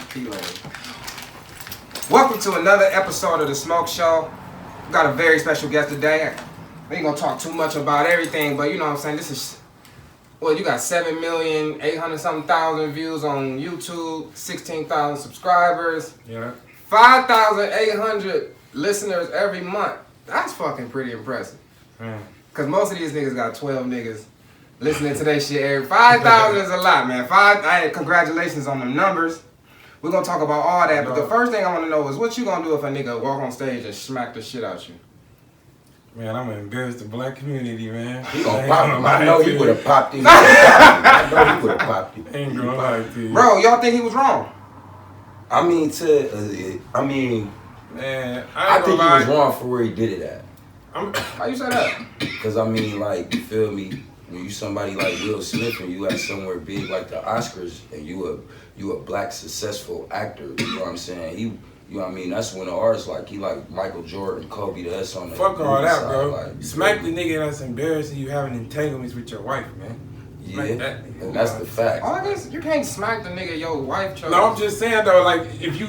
Kilo. Welcome to another episode of the Smoke Show. We got a very special guest today. We ain't gonna talk too much about everything, but you know what I'm saying. This is you got 7,800,000 views on YouTube, 16,000 subscribers, 5,800 listeners every month. That's fucking pretty impressive. Cause most of these niggas got 12 niggas listening to that shit. 5,000 is a lot, man. Congratulations on the numbers. We're gonna talk about all that, but the first thing I wanna know is what you gonna do if a nigga walk on stage and smack the shit out you? Man, I'm gonna embarrass the black community, man. He gonna pop him. I know he would have popped him. I know he would have popped him. Ain't gonna lie to you. Bro, y'all think he was wrong? Man, I think he was wrong for where he did it at. How you say that? Because, like, you feel me? When you somebody like Will Smith and you at somewhere big like the Oscars and you a black successful actor, you know what I'm saying? You know what I mean? That's when the artists like Michael Jordan, Kobe, that's on the fuck all that, side, bro. like, Smack the nigga that's embarrassing you having entanglements with your wife, man. Yeah, and that's the fact. Oh, I guess you can't smack the nigga your wife chose. No, I'm just saying though, like if she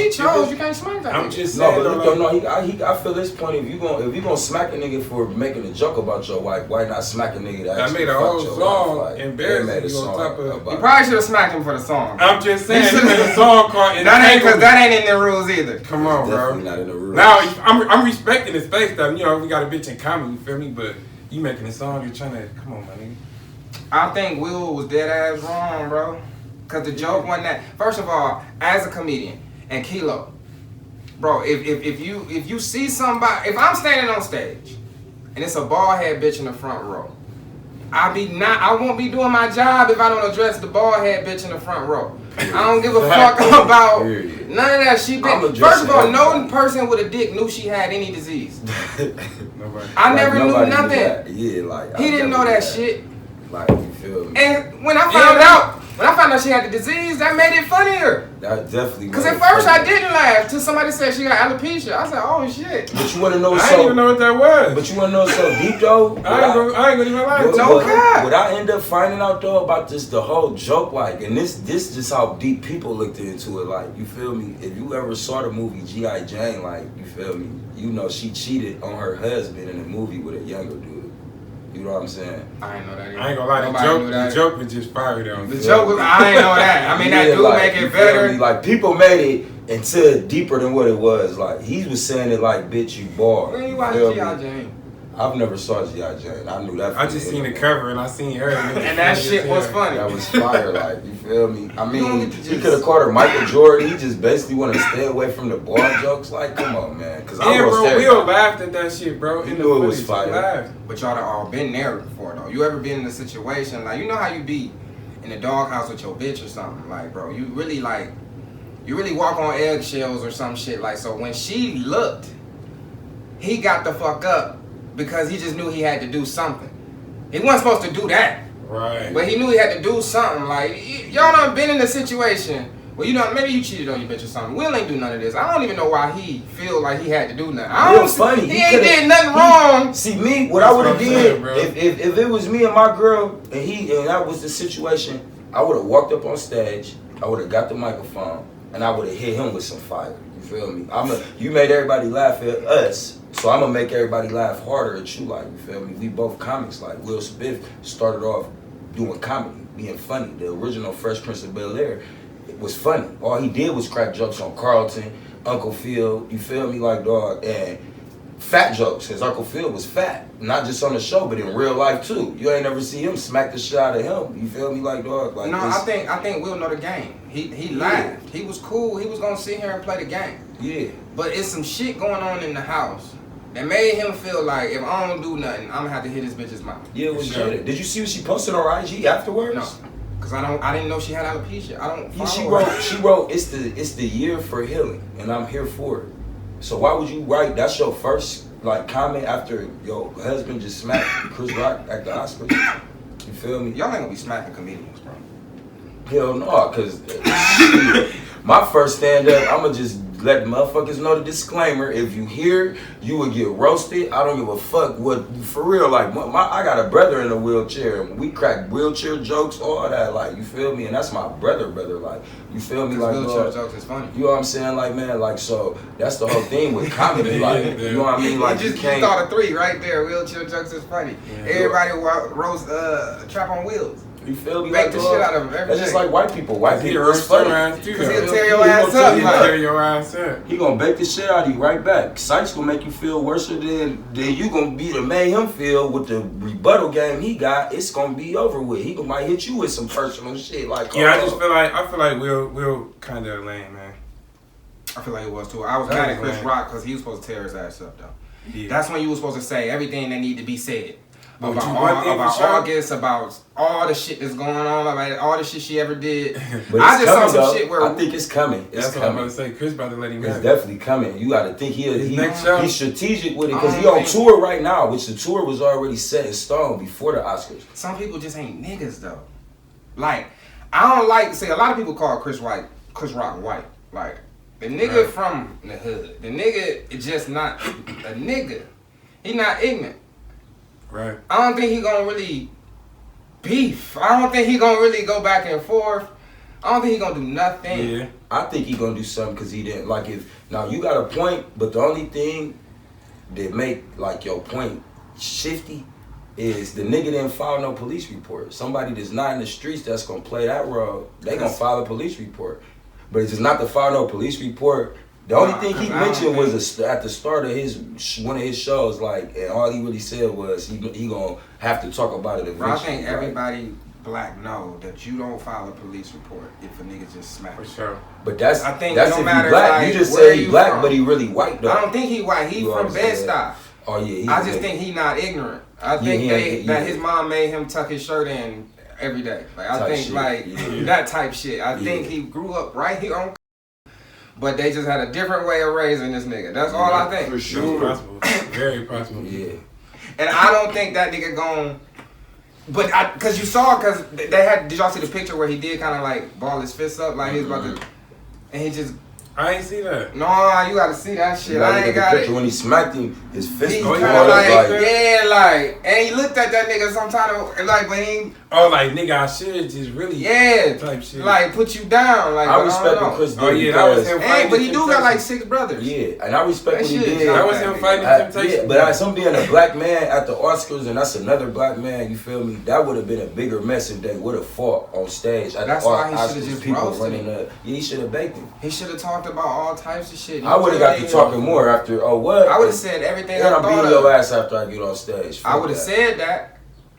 chose, you can't smack that. I'm just saying I feel this point. If you gonna smack a nigga for making a joke about your wife, why not smack a nigga that actually made a whole song like, embarrassing you on top of? You probably should have smacked him for the song. I'm just saying, he made a song called. That ain't in the rules either. Come on, bro. Definitely not in the rules. Now I'm respecting his face though. You know, we got a bitch in common. You feel me? But you making a song, you're trying to come on, my nigga. I think Will was dead ass wrong, bro. Cause the joke wasn't that. First of all, as a comedian and Kilo, bro, if you see somebody, if I'm standing on stage and it's a bald head bitch in the front row, I won't be doing my job if I don't address the bald head bitch in the front row. I don't give a fuck about none of that shit. First of all, no person with a dick knew she had any disease. I never knew nothing. Yeah, like he didn't know that shit. Like, you feel me? And when I found out she had the disease, that made it funnier. That definitely. Because at first I didn't laugh till somebody said she got alopecia. I said, oh shit. But you want to know I didn't even know what that was. But you want to know so deep though? I ain't gonna even lie. No cap. What I end up finding out though about the whole joke, like, and this just how deep people looked into it. Like, you feel me? If you ever saw the movie G.I. Jane, like, you feel me? You know she cheated on her husband in a movie with a younger dude. You know what I'm saying? I ain't know that either. I ain't gonna lie, the joke was just fire though. The joke was, I ain't know that. I mean, that do like, make it better. Like, people made it into deeper than what it was. Like, he was saying it like, bitch, you bald. When you watch G.I. Jane? I've never saw G.I. Jane. I knew that. I just seen the cover and I seen her. And that shit was funny. That was fire, like, you feel me? I mean, he could have called her Michael Jordan. He just basically want to stay away from the bald jokes. Like, come on, man. Cause we all laughed at that shit, bro. You knew it was fire. But y'all have all been there before, though. You ever been in a situation, like, you know how you be in the doghouse with your bitch or something? Like, bro, you really walk on eggshells or some shit. Like, so when she looked, he got the fuck up. Because he just knew he had to do something. He wasn't supposed to do that. Right. But he knew he had to do something. Like, y'all done been in a situation where, you know, maybe you cheated on your bitch or something. Will ain't do none of this. I don't even know why he feel like he had to do nothing. Funny. He ain't did nothing wrong. See, me, what I would have did, if it was me and my girl, and that was the situation, I would have walked up on stage, I would have got the microphone, and I would have hit him with some fire. You feel me? You made everybody laugh at us. So I'm gonna make everybody laugh harder at you, like, you feel me? We both comics, like Will Smith started off doing comedy, being funny. The original Fresh Prince of Bel-Air, it was funny. All he did was crack jokes on Carlton, Uncle Phil, you feel me, like, dog, and fat jokes, because Uncle Phil was fat. Not just on the show, but in real life too. You ain't never see him smack the shit out of him. You feel me, like, dog? Like, no, I think Will know the game. He laughed. He was cool. He was gonna sit here and play the game. Yeah. But it's some shit going on in the house that made him feel like if I don't do nothing, I'm gonna have to hit his bitch's mouth. Yeah, it was good. Did you see what she posted on IG afterwards? No, cause I didn't know she had alopecia. I don't. Yeah, she wrote it's the year for healing, and I'm here for it. So why would you write? That's your first like comment after your husband just smacked Chris Rock at the Oscars. You feel me? Y'all ain't gonna be smacking comedians, bro. Hell no, cause my first stand up, I'ma just let motherfuckers know the disclaimer. If you hear, you would get roasted. I don't give a fuck what, for real, like, I got a brother in a wheelchair. We crack wheelchair jokes, all that, like, you feel me? And that's my brother, like, you feel me? Like, wheelchair jokes is funny. You know what I'm saying? Like, man, like, so, that's the whole thing with comedy, like, you know what I mean? Like, you thought of 3 right there. Wheelchair jokes is funny. Yeah. Everybody roast Trap on Wheels. You feel me? Make the shit out of him. That's just like white people. White people are funny. Because he'll tear your ass up. He'll tear your ass up. He gonna bake the shit out of you right back. Sykes gonna make you feel worse than you gonna be to make him feel with the rebuttal game he got. It's gonna be over with. He might hit you with some personal shit. Like, yeah, I feel like Will kind of lame, man. I feel like it was too. I was mad at Chris Rock because he was supposed to tear his ass up though. Yeah. That's when you were supposed to say everything that need to be said. About August, about all the shit that's going on, about all the shit she ever did. But I just saw some shit where I think it's coming. That's what I'm about to say. Chris about to let him. It's definitely coming. You got to think he's strategic with it because he on tour right now, which the tour was already set in stone before the Oscars. Some people just ain't niggas though. Like I don't like say a lot of people call Chris Rock white. Like the nigga from the hood. The nigga is just not a nigga. He not ignorant. Right. I don't think he gonna really beef. I don't think he gonna really go back and forth. I don't think he gonna do nothing. Yeah. I think he gonna do something because he didn't like if now you got a point, but the only thing that make like your point shifty is the nigga didn't file no police report. Somebody that's not in the streets that's gonna play that role, they gonna file a police report. But it's just not to file no police report. The only thing he mentioned was at the start of one of his shows, like, and all he really said was he gonna have to talk about it eventually. Bro, I think everybody black know that you don't file a police report if a nigga just smack. For sure. But that's I think that's no if matter he black. like, you just say he black, from? But he really white though. I don't think he white. He from Bed-Stuy. Oh yeah. I just think he not ignorant. I think that his mom made him tuck his shirt in every day. Like I think that type shit. I think he grew up right here on. But they just had a different way of raising this nigga. That's all I think. For sure. Possible. Very possible. Yeah. And I don't think that nigga gon'. But cause you saw, cause they had. Did y'all see the picture where he did kind of like ball his fists up, like he was about to, and he just. I ain't see that. No, you gotta see that shit. I ain't got it. When he smacked him, his fist he was like, and he looked at that nigga sometime, like, but he. Oh, like nigga, I should just really. Type shit. Like put you down, like. I respect what Chris did. Oh yeah, that was him fighting. But he do got like 6 brothers. Yeah, and I respect what he did. That was him fighting temptation. Yeah, but as him being a black man at the Oscars, and that's another black man, you feel me? That would have been a bigger mess if they would have fought on stage at the Oscars. Why he should have just people roasted running up. Yeah, he should have baked him. He should have talked about all types of shit. I would have got to talking more after. Oh what? I would have said everything. I thought beat your ass after I get on stage. I would have said that.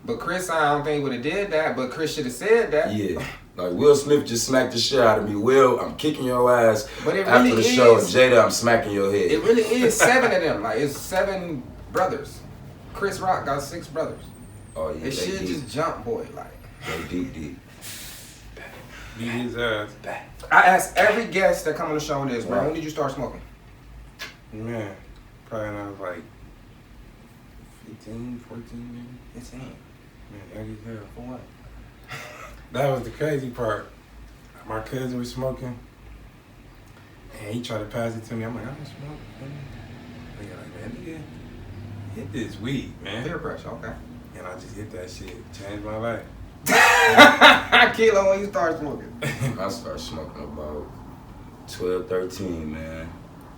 But Chris, I don't think would have did that. But Chris should have said that. Yeah, like Will Smith just smacked the shit out of me. Will, I'm kicking your ass. But it after really the show, is. Jada, I'm smacking your head. It really is 7 of them. Like it's 7 brothers. Chris Rock got 6 brothers. Oh yeah, it should just jump, boy. Like they deep. Beat his ass. I asked every guest that come on the show this, bro. When did you start smoking? Man, probably when I was like 15, 14, maybe. 15. Man, early as hell. For what? That was the crazy part. My cousin was smoking, and he tried to pass it to me. I'm like, I don't smoke. Nigga like, man, nigga, hit this weed, man. Peer pressure, okay. And I just hit that shit. Changed my life. Kilo, when you start smoking? I started smoking about 12, 13, man.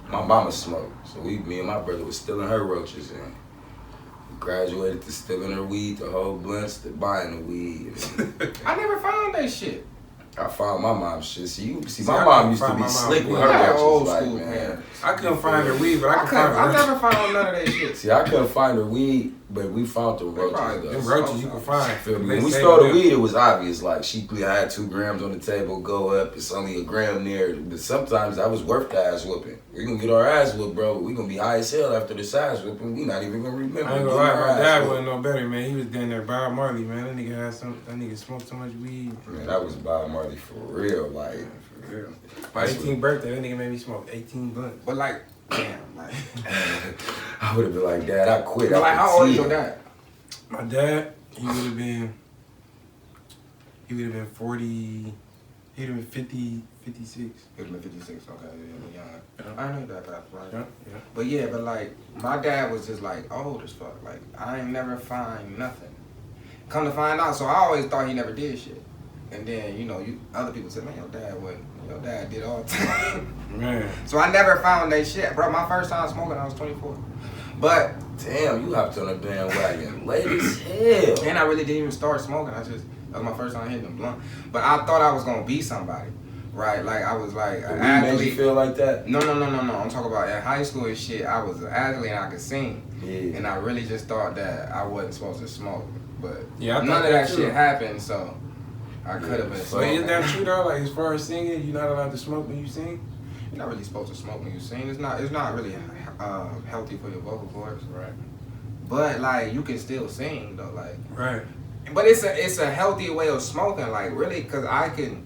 My mama smoked, so me and my brother was stealing her roaches and graduated to stealing her weed, the whole blunts, to buying the weed. I never found that shit. I found my mom's shit. See, my mom used to be slick with her roaches, old like, school, man. I couldn't find her weed, but I never found none of that shit. See, I couldn't find her weed, but we found the roaches. Them roaches you can find. When we stole the weed, it was obvious. Like, she had 2 grams on the table, go up, it's only a gram there. But sometimes that was worth the ass whooping. We gonna get our ass whooped, bro, but we gonna be high as hell after this ass whooping. We not even gonna remember. I ain't gonna lie, my dad wasn't no better, man. He was down there, Bob Marley, man. That nigga smoked so much weed. Man, that was Bob Marley for real, like, for real. My 18th birthday, that nigga made me smoke 18 blunts. But like, damn, like. I would have been like, Dad, I quit. But like, how old is your dad? My dad, he would have been 40, he would have been 56. It would have been 56. Okay, yeah, young. Yeah. I knew that, right? Yeah. But yeah, but like my dad was just like old as fuck. Like I ain't never find nothing. Come to find out, so I always thought he never did shit. And then other people said, man, your dad did all the time. Man. So I never found that shit, bro. My first time smoking, I was 24. But damn, you hopped on a bandwagon late as hell. and I really didn't even start smoking. That was my first time hitting the blunt. But I thought I was gonna be somebody, right? Like I was like an athlete. Made you feel like that? No. I'm talking about in high school and shit. I was an athlete and I could sing. Yeah. And I really just thought that I wasn't supposed to smoke. But Yeah, I none of thought that that shit too. happened, so I could have been But smoking. is that true though? Like as far as singing, you're not allowed to smoke when you sing? You're not really supposed to smoke when you sing. It's not really healthy for your vocal cords. Right. But like you can still sing though, like. Right. But it's a healthy way of smoking, like really, cause I can.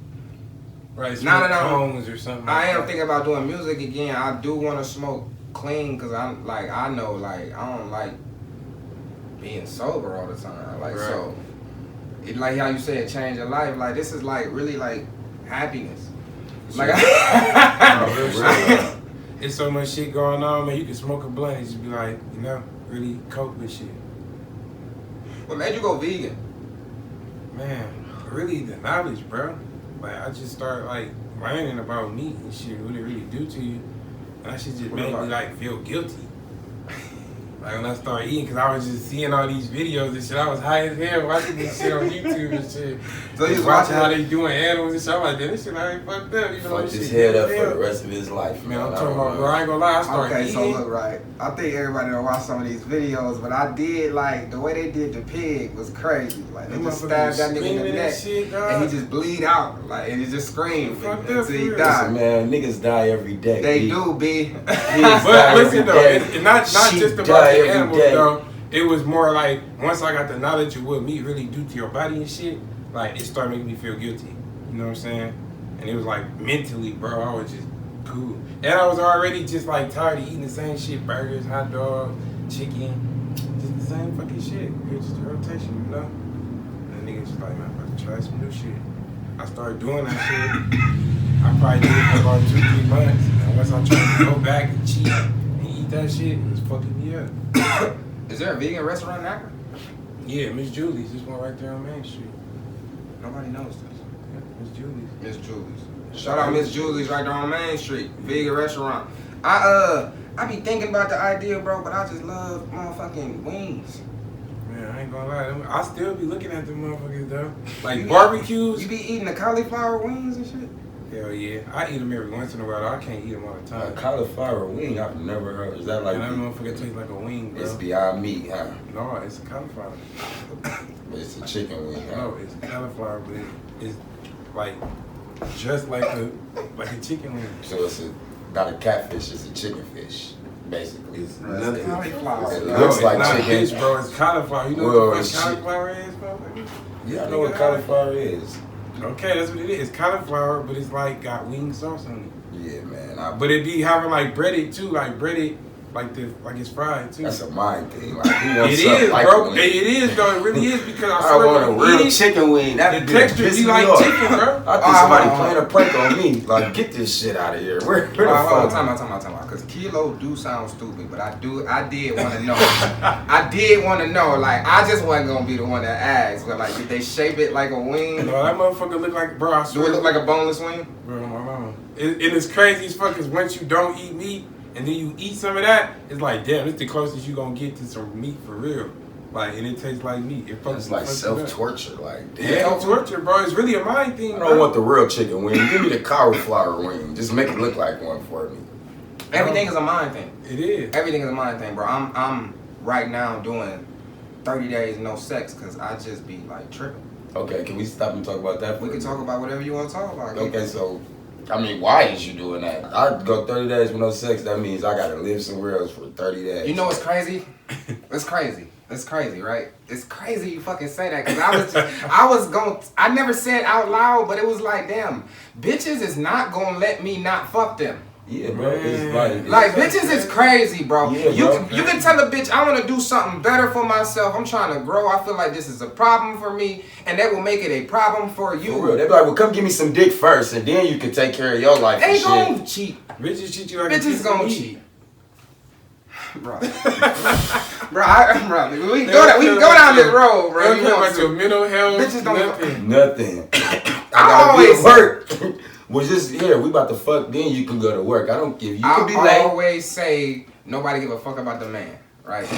Right. Now that I'm- tones or something. I am like thinking about doing music again. I do want to smoke clean, cause I know I don't like being sober all the time. Like Right. so, it like how you said, change your life. Like this is like really like happiness. Like that. There's so much shit going on, man. You can smoke a blunt and just be like, really cope with shit. what made you go vegan? Man, really the knowledge, bro. Like I just started like learning about meat and shit, what it really do to you. And that shit just What made about me like feel guilty. Like when I started eating, cause I was just seeing all these videos and shit. I was high as hell watching this shit on YouTube and shit. So you was watching how watching they doing animals and shit. I'm like, damn, this shit I ain't fucked up. Fucked his head up for the rest of his life, Man, man. I'm talking about, bro. I ain't gonna lie. I started Okay, eating. so look, right. I think everybody done watch some of these videos, but I did like the way they did the pig was crazy. Like they Them just motherfuckers stabbed that nigga in screaming the and neck, shit, dog. and he just bleed out, like and he just screamed Fucked until up, he for real. died. Man, niggas die every day. They B. do, B. But listen though, it's not Sheep just about die the every animals day. though. It was more like once I got the knowledge of what meat really do to your body and shit, like it started making me feel guilty. You know what I'm saying? And it was like mentally, bro, I was just cool. And I was already just like tired of eating the same shit, burgers, hot dog, chicken, just the same fucking shit. It was just a rotation, you know? And the niggas just like, man, I'm about to try some new shit. I started doing that shit. I probably did it for about 2-3 months. And once I tried to go back and cheat and eat that shit, it was fucking me up. Is there a vegan restaurant in Akron? Yeah, Miss Julie's. This one right there on Main Street. Nobody knows this. Yeah, Miss Julie's. Miss Julie's. Shout out Miss Julie's right there on Main Street. Vegan restaurant. I be thinking about the idea, bro, but I just love motherfucking wings. Man, I ain't gonna lie. I still be looking at them motherfuckers though. Like You- barbecues. You be eating the cauliflower wings and shit? Hell yeah. I eat them every once in a while. I can't eat them all the A time. cauliflower wing, I've never heard. Is that like And that motherfucker tastes like a wing, bro. it's beyond meat, huh? No, it's a cauliflower. But it's a chicken wing, huh? No, it's a cauliflower, but it's like just like a chicken wing. So it's not a catfish, it's a chicken fish, basically. It's nothing. Cauliflower. It No, looks it's like not chicken. fish, bro. It's cauliflower. You know Well, what the it's fuck cauliflower is, motherfucker? Yeah, I know what cauliflower is. Okay, that's what it is. It's cauliflower, but it's like got wing sauce on it. Yeah, man. But it be having like breaded too, like like it's fried too. That's a mind thing. Like, who wants It something is, like bro. wing? It is though. It really is because I I swear want a when real you eat it, chicken wing. That the texture be like chicken, bro. I think somebody playing a prank on me. Like, get this shit out of here. Where the fuck? Time out. Because Kilo do sound stupid, but I did want to know. I did want to know. Like, I just wasn't gonna be the one that asked. But like, did they shape it like a wing? No, that motherfucker look like, bro. I Do swear. it look like a boneless wing? Bro, my mama. It is crazy as fuck because once you don't eat meat and then you eat some of that, it's like, damn, it's the closest you gonna get to some meat for real. Like, and it tastes like meat. It's like self-torture. Like, damn. Yeah, torture, bro. It's really a mind thing, I bro. don't want the real chicken wing. Give me the cauliflower wing. Just make it look like one for me. Everything is a mind thing. It is. Everything is a mind thing, bro. I'm right now doing 30 days no sex because I just be like tripping. Okay, can we stop and talk about that? We can talk about whatever you want to talk about. Okay, so, I mean, why is you doing that? I go 30 days with no sex. That means I gotta live somewhere else for 30 days. You know what's crazy? It's crazy. It's crazy, right? It's crazy you fucking say that because I never said out loud, but it was like, damn, bitches is not gonna let me not fuck them. Yeah, bro. It's Like bitches is crazy, bro. Yeah, you bro. you can tell a bitch I want to do something better for myself. I'm trying to grow. I feel like this is a problem for me, and that will make it a problem for you. For real. They be like, well, come give me some dick first, and then you can take care of your life. They and gon' shit. cheat. Bitches cheat you like Bitches a gon' piece of cheat. meat. Bro, bro, we can go down this road, bro. Don't You care want about your to. mental health. Bitches don't- Nothing. I always work. Was just here. We about to fuck. Then you can go to work. I don't give. You can be I late. always say nobody give a fuck about the man, right?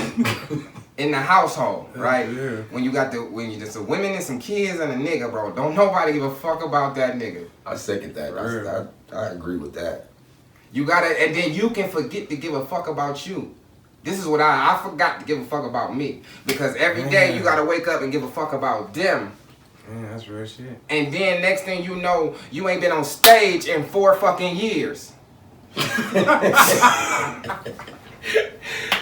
In the household, right? Yeah. When you just the women and some kids and a nigga, bro. Don't nobody give a fuck about that nigga. I second that. I agree with that. You gotta, and then you can forget to give a fuck about you. This is what I forgot to give a fuck about me, because every day you gotta wake up and give a fuck about them. Man, that's real shit. And then next thing you know, you ain't been on stage in 4 fucking years.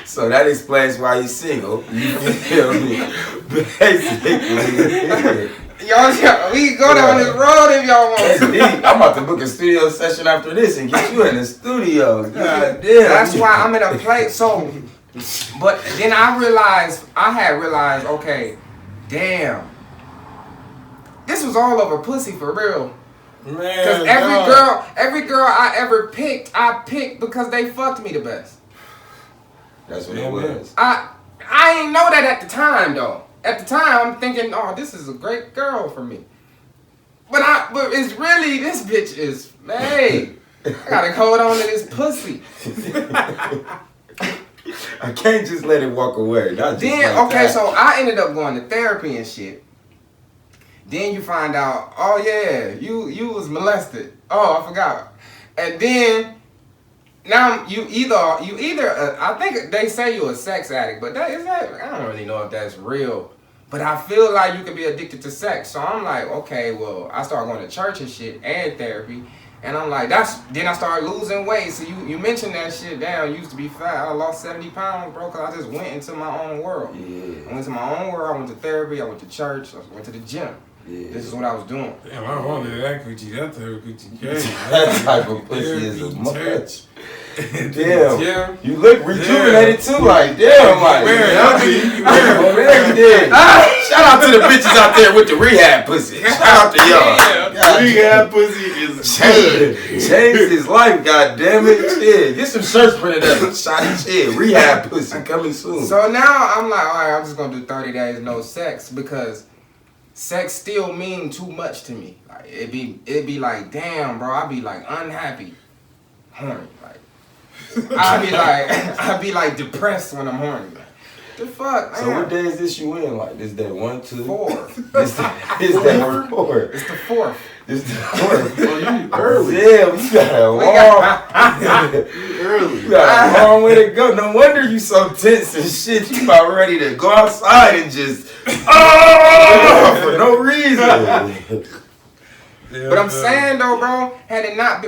So that explains why he's single. You feel me? Basically. Y'all, we can go down this road if y'all want That's to. deep. I'm about to book a studio session after this and get you in the studio. God damn. That's why I'm in a place. So, but then I had realized, okay, damn, this was all over pussy for real. Man, Because every girl I ever picked, I picked because they fucked me the best. That's what it was. I ain't know that at the time though. At the time, I'm thinking, oh, this is a great girl for me. But it's really, this bitch is, hey, I gotta hold on to this pussy. I can't just let it walk away. Not just Then, like okay, that. so I ended up going to therapy and shit. Then you find out, oh yeah, you was molested. Oh, I forgot. And then, now you either I think they say you're a sex addict, but I don't really know if that's real. But I feel like you could be addicted to sex. So I'm like, okay, well, I started going to church and shit and therapy. And I'm like, then I started losing weight. So you mentioned that shit. Damn, I used to be fat. I lost 70 pounds, bro, because I just went into my own world. Yeah. I went to my own world. I went to therapy. I went to church. I went to the gym. Yeah. This is what I was doing. Damn, I don't want that coochie. That type of coochie crazy. That type of pussy is a much. Damn. Damn. You look rejuvenated too, like damn, like shout out to the bitches out there with the rehab pussy. Shout out to y'all. Rehab pussy is changed his life, god damn it. Shit. Get some shirts printed up. Shit. Rehab pussy coming soon. So now I'm like, all right, I'm just gonna do 30 days no sex because sex still mean too much to me. Like it'd be like, damn, bro, I'd be like unhappy, horny, like I'd be like depressed when I'm horny. Like, the fuck, man. So what day is this you in? Like this day 1, 2, 4. This day 4. It's the 4th. This the 4th. Oh, you early. Damn, you got a long. Early. You got a long way to go. No wonder you so tense and shit. You about ready to go outside and just for no reason. But I'm saying though, bro, had it not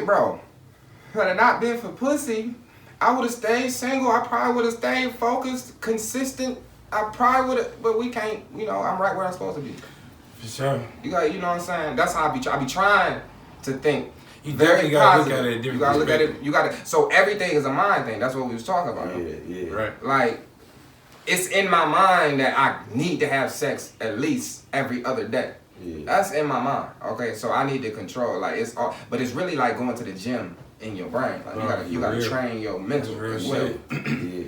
been for pussy, I would have stayed single. I probably would have stayed focused, consistent. I probably would have, but we can't. You know, I'm right where I'm supposed to be. For sure. You got, you know what I'm saying? That's how I be trying to think. You Very definitely gotta positive. look at it a different You gotta look at perspective. it. You gotta. So everything is a mind thing. That's what we was talking about. Yeah. Right. Like, it's in my mind that I need to have sex at least every other day. Yeah. That's in my mind. Okay, so I need to control. Like it's all, but it's really like going to the gym in your brain. Like you gotta real. train your mental That's as real well. shit.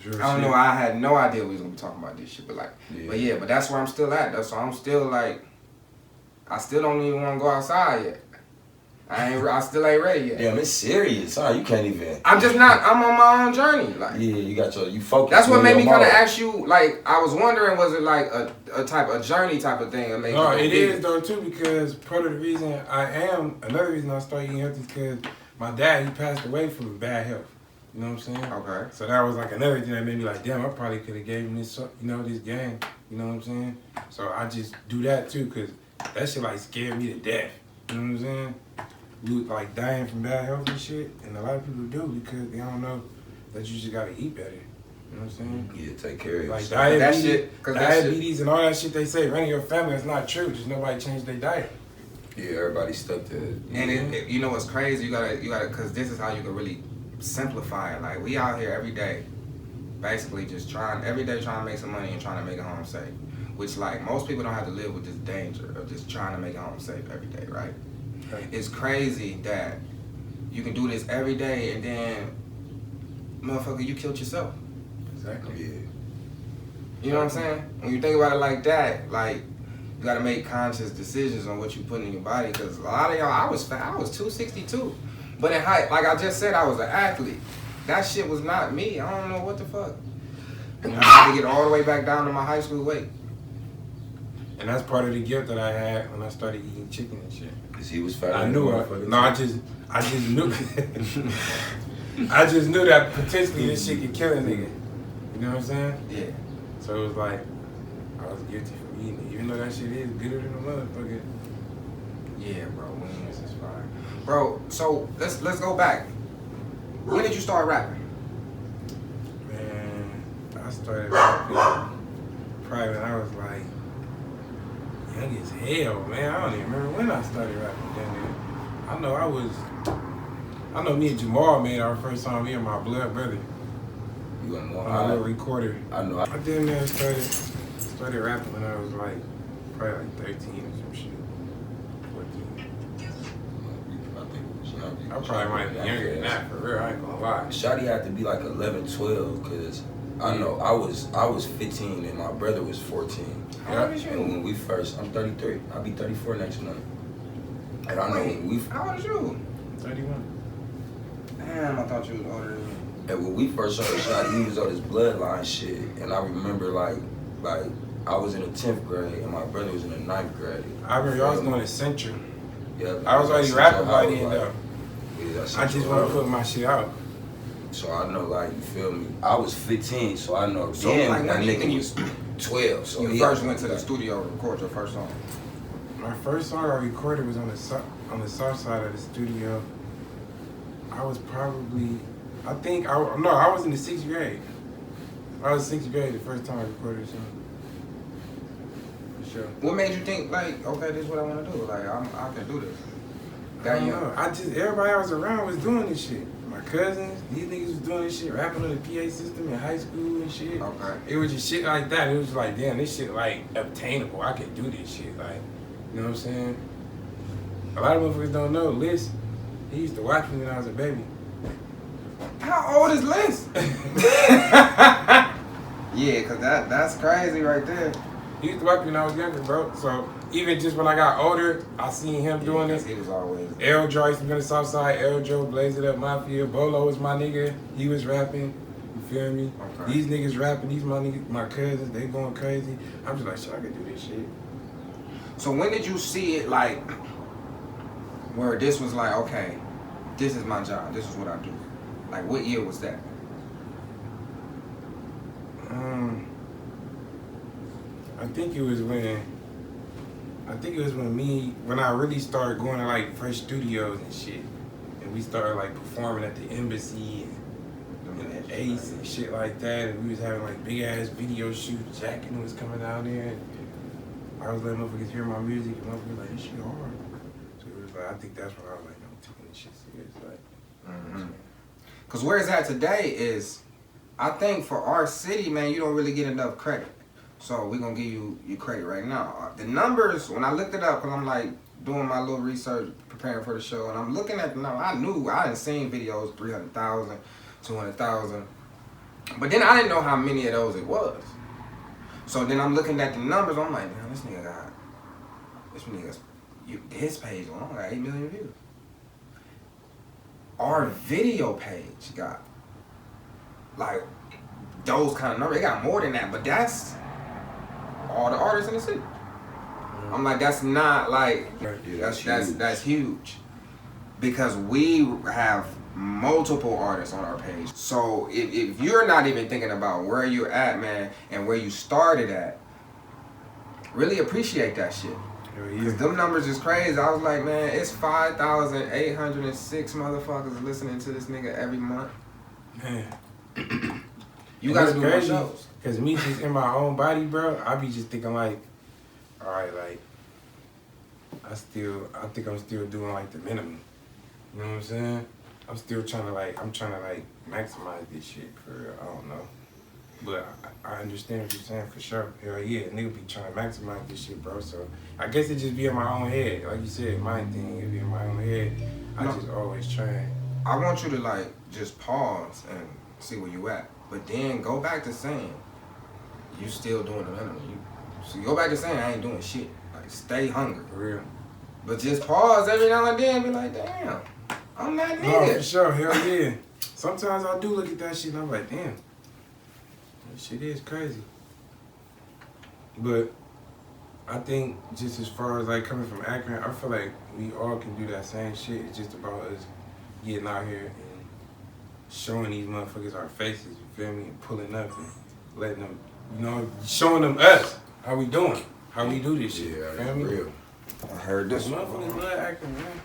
Yeah. I don't know. I had no idea we was gonna be talking about this shit, but like, Yeah. but that's where I'm still at. That's why I'm still like, I still don't even want to go outside yet. I still ain't ready yet. Damn, it's serious, huh? You can't even. I'm just not. I'm on my own journey. Like, Yeah, you focus. that's what on made your me kind of mom. ask you. Like, I was wondering, was it like a journey type of thing? Or maybe No, it is though too, because part of the reason another reason I started eating healthy is because my dad, he passed away from bad health. You know what I'm saying? Okay. So that was like another thing that made me like, damn, I probably could have gave him this, this game. You know what I'm saying? So I just do that too, because that shit like scared me to death. You know what I'm saying? You like dying from bad health and shit, and a lot of people do because they don't know that you just gotta eat better. You know what I'm saying? Yeah, take care of Like yourself. diabetes and all that shit they say running your family, that's not true. Just nobody changed their diet. Yeah, everybody stuck to it. And you know what's crazy? You gotta, cause this is how you can really simplify it. Like we out here every day, basically just trying to make some money and trying to make it home safe. Which like most people don't have to live with this danger of just trying to make it home safe every day, right? It's crazy that you can do this every day and then, motherfucker, you killed yourself. Exactly. Yeah. You know what I'm saying? When you think about it like that, like you gotta make conscious decisions on what you put in your body. Cause a lot of y'all, I was 262, but in height, like I just said, I was an athlete. That shit was not me. I don't know what the fuck. I had to get all the way back down to my high school weight. And that's part of the guilt that I had when I started eating chicken and shit. Cause he was fat. I knew it. No, I just knew. I just knew that potentially this shit could kill a nigga. You know what I'm saying? Yeah. So it was like, I was guilty for eating it, even though that shit is gooder than a motherfucker. Yeah, bro. Wings is fire. Bro, so let's go back. When did you start rapping? Man, I started rapping probably when I was like young as hell, man. I don't even remember when I started rapping then. I know me and Jamal made our first song, me and my blood brother. You want more? On a little recorder. I know. I did that started rapping when I was like probably like 13 or some shit. 14. I probably might be younger than that, for real. I ain't gonna lie. Shoddy had to be like 11, 12, cause I know I was 15 and my brother was 14. How old is you? And when we first, I'm 33. I'll be 34 next month. And I know when we. How old is you? 31. Damn, I thought you was older than me. And when we first heard Shoddy, he was on his bloodline shit. And I remember like I was in the 10th grade and my brother was in the 9th grade. I remember I was going to Central. Yeah. I was already rapping by then though. Yeah, I just want to put my shit out. So I know, like, you feel me? I was 15, so I know. So, Damn, like, that when do you nigga think was 12. So you he first had went to the like- studio to record your first song? My first song I recorded was on the south side of the studio. I was probably, I was in the 6th grade. I was 6th grade the first time I recorded a song. For sure. What made you think, like, okay, this is what I want to do? Like, I can do this. I don't know. Everybody I was around was doing this shit. My cousins, these niggas was doing this shit, rapping on the PA system in high school and shit. Okay. It was just shit like that. It was like, damn, this shit like obtainable. I could do this shit. Like, you know what I'm saying? A lot of motherfuckers don't know. Liz, he used to watch me when I was a baby. How old is Liz? Yeah, cause that's crazy right there. He used to watch me when I was younger, bro. So even just when I got older, I seen him doing this. He was always. L Joe used to be on the south side. L Joe, Blaze It Up Mafia. Bolo was my nigga. He was rapping. You feel me? Okay. These niggas rapping. These my niggas, my cousins. They going crazy. I'm just like, shit, I could do this shit. So when did you see it, like, where this was like, okay, this is my job. This is what I do. Like, what year was that? I think it was when I really started going to like fresh studios and shit, and we started like performing at the embassy and at Ace and shit like that, and we was having like big ass video shoots. Jackin was coming out there, and I was letting motherfuckers hear my music, and motherfuckers like, this shit hard. So it was like, I think that's when I was like, I'm taking this shit serious, like. Because where it's at today is, I think for our city, man, you don't really get enough credit. So we're going to give you your credit right now. The numbers, when I looked it up, because I'm like doing my little research, preparing for the show, and I'm looking at the number, I hadn't seen videos, 300,000, 200,000. But then I didn't know how many of those it was. So then I'm looking at the numbers, I'm like, man, his page alone got 8 million views. Our video page got like those kind of numbers. It got more than that, but that's all the artists in the city. I'm like, that's not like that's huge because we have multiple artists on our page. So if you're not even thinking about where you're at, man, and where you started at, really appreciate that shit. Because them numbers is crazy. I was like, man, it's 5,806 motherfuckers listening to this nigga every month. Man. You gotta do more shows. Because me just in my own body, bro, I be just thinking like, all right, like, I think I'm still doing like the minimum. You know what I'm saying? I'm still trying to like maximize this shit for real. I don't know. But I understand what you're saying for sure. Hell yeah, nigga be trying to maximize this shit, bro. So I guess it just be in my own head. Like you said, my thing, it be in my own head. I just always try. I want you to like just pause and see where you at. But then go back to saying you still doing the minimum. So go back to saying I ain't doing shit. Like stay hungry. For real. But just pause every now and then and be like, damn, I'm that No, nigga. for sure, hell yeah. Sometimes I do look at that shit and I'm like, damn. That shit is crazy. But I think just as far as like coming from Akron, I feel like we all can do that same shit. It's just about us getting out here and showing these motherfuckers our faces, you feel me? And pulling up and letting them, you know, showing them us, how we doing, how we do this shit, Yeah, you feel me? real. I heard this one. Motherfuckers love Akron, man.